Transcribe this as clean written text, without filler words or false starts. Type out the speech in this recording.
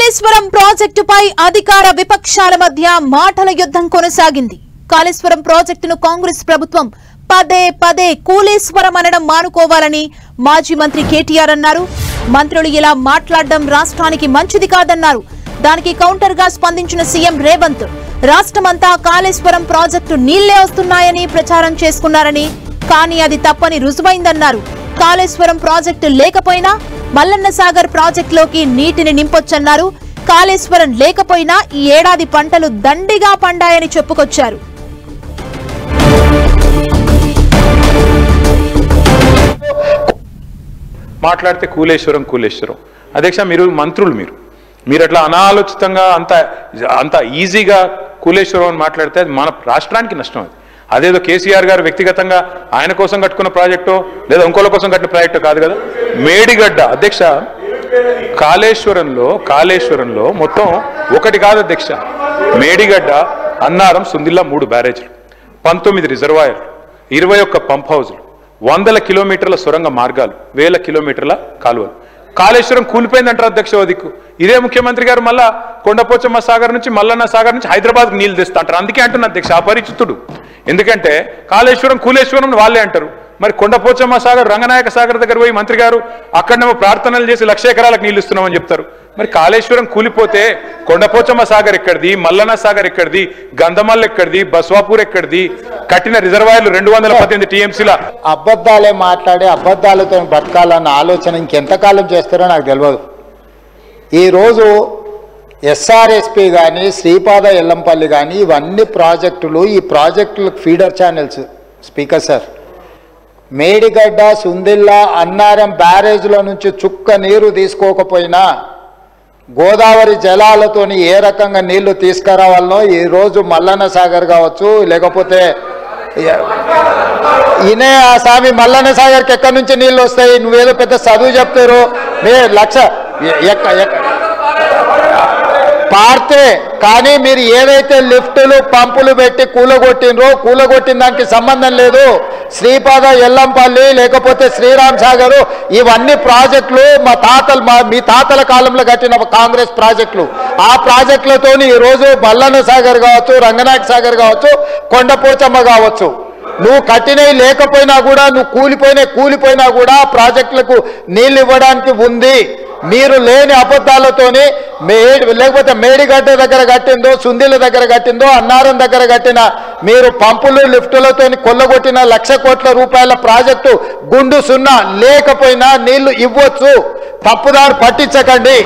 కాళేశ్వరం ప్రాజెక్టుపై అధికార విపక్షాల మధ్య మాటల యుద్ధం కొనసాగింది. కాళేశ్వరం ప్రాజెక్టును కాంగ్రెస్ ప్రభుత్వం పదే పదే కూలేశ్వరం అనడం మానుకోవాలని మాజీ మంత్రి కేటీఆర్ అన్నారు. మంత్రులు ఇలా మాట్లాడడం రాష్ట్రానికి మంచిది కాదన్నారు. దానికి కౌంటర్ గా స్పందించిన సీఎం రేవంత్ రాష్ట్రమంతా కాళేశ్వరం ప్రాజెక్టు నీళ్లే వస్తున్నాయని ప్రచారం చేసుకున్నారని, కానీ అది తప్పని రుజువైందన్నారు. కాళేశ్వరం ప్రాజెక్టు లేకపోయినా మల్లన్న సాగర్ ప్రాజెక్టులోకి నీటిని నింపొచ్చన్నారు. కాళేశ్వరం లేకపోయినా ఈ ఏడాది పంటలు దండిగా పండాయని చెప్పుకొచ్చారు. మాట్లాడితే కూలేశ్వరం అధ్యక్ష, మీరు మంత్రులు, మీరు అట్లా అనాలోచితంగా అంత ఈజీగా కూలేశ్వరం అని మాట్లాడితే అది మన రాష్ట్రానికి నష్టం. అదేదో కేసీఆర్ గారు వ్యక్తిగతంగా ఆయన కోసం కట్టుకున్న ప్రాజెక్టో లేదా ఇంకోళ్ళ కోసం కట్టిన ప్రాజెక్టు కాదు కదా. మేడిగడ్డ అధ్యక్ష, కాళేశ్వరంలో మొత్తం ఒకటి కాదు అధ్యక్ష. మేడిగడ్డ, అన్నారం, సుందిల్లా 3 బ్యారేజ్లు, 19 రిజర్వాయర్లు, 21 పంప్ హౌజులు, 100 కిలోమీటర్ల సొరంగ మార్గాలు, 1000 కిలోమీటర్ల కాలువలు. కాళేశ్వరం కూలిపోయిందంటారు అధ్యక్ష. దిక్కు ఇదే ముఖ్యమంత్రి గారు మళ్ళా కొండపోచమ్మ సాగర్ నుంచి మల్లన్న సాగర్ నుంచి హైదరాబాద్కు నీళ్లు తెస్తా అంటారు. అందుకే అంటున్నా అధ్యక్ష అపరిచితుడు. ఎందుకంటే కూలేశ్వరం వాళ్ళే అంటారు. మరి కొండపోచమ్మ సాగర్, రంగనాయక సాగర్ దగ్గర పోయి మంత్రి గారు అక్కడనేమో ప్రార్థనలు చేసి 1,00,000 ఎకరాలకు నీళ్లు ఇస్తున్నామని చెప్తారు. మరి కాళేశ్వరం కూలిపోతే కొండపోచమ్మ సాగర్ ఎక్కడిది, మల్లన్న సాగర్ ఎక్కడిది, గంధమల్ ఎక్కడిది, బస్వాపూర్ ఎక్కడిది, కట్టిన రిజర్వాయర్లు 218 టీఎంసీల. అబద్ధాలే మాట్లాడి అబద్ధాలతో బతకాలన్న ఆలోచన ఇంకెంతకాలం చేస్తారో నాకు తెలియదు. ఈరోజు ఎస్ఆర్ఎస్పి కానీ, శ్రీపాద ఎల్లంపల్లి కానీ, ఇవన్నీ ప్రాజెక్టులు, ఈ ప్రాజెక్టులకు feeder channels. Speaker sir, Medigadda, Sundilla, Annaram బ్యారేజ్ల నుంచి చుక్క నీరు తీసుకోకపోయినా గోదావరి జలాలతోని ఏ రకంగా నీళ్లు తీసుకురావాలనో ఈరోజు మల్లన్న సాగర్ కావచ్చు, లేకపోతే ఈయనే ఆ స్వామి మల్లన్న సాగర్కి ఎక్కడి నుంచి నీళ్ళు వస్తాయి? నువ్వేదో పెద్ద చదువు చెప్తారు. పార్తే కానీ మీరు ఏదైతే లిఫ్టులు పంపులు పెట్టి కూలగొట్టిన దానికి సంబంధం లేదు. శ్రీపాద ఎల్లంపల్లి లేకపోతే శ్రీరామ్ సాగర్, ఇవన్నీ ప్రాజెక్టులు మీ తాతల కాలంలో కట్టిన కాంగ్రెస్ ప్రాజెక్టులు. ఆ ప్రాజెక్టులతో ఈరోజు మల్లన్న సాగర్ కావచ్చు, రంగనాయక సాగర్ కావచ్చు, కొండపోచమ్మ కావచ్చు, నువ్వు కట్టినవి లేకపోయినా కూడా, నువ్వు కూలిపోయినా కూడా ప్రాజెక్టులకు నీళ్ళు ఇవ్వడానికి ఉంది. మీరు లేని అబద్ధాలతోని లేకపోతే మేడిగడ్డ దగ్గర కట్టిందో, సుందిల దగ్గర కట్టిందో, అన్నారం దగ్గర కట్టిన మీరు పంపులు లిఫ్టులతో కొల్లగొట్టిన 1,00,000 కోట్ల రూపాయల ప్రాజెక్టు గుండు సున్నా లేకపోయినా నీళ్లు ఇవ్వచ్చు. తప్పుదారు పట్టించకండి.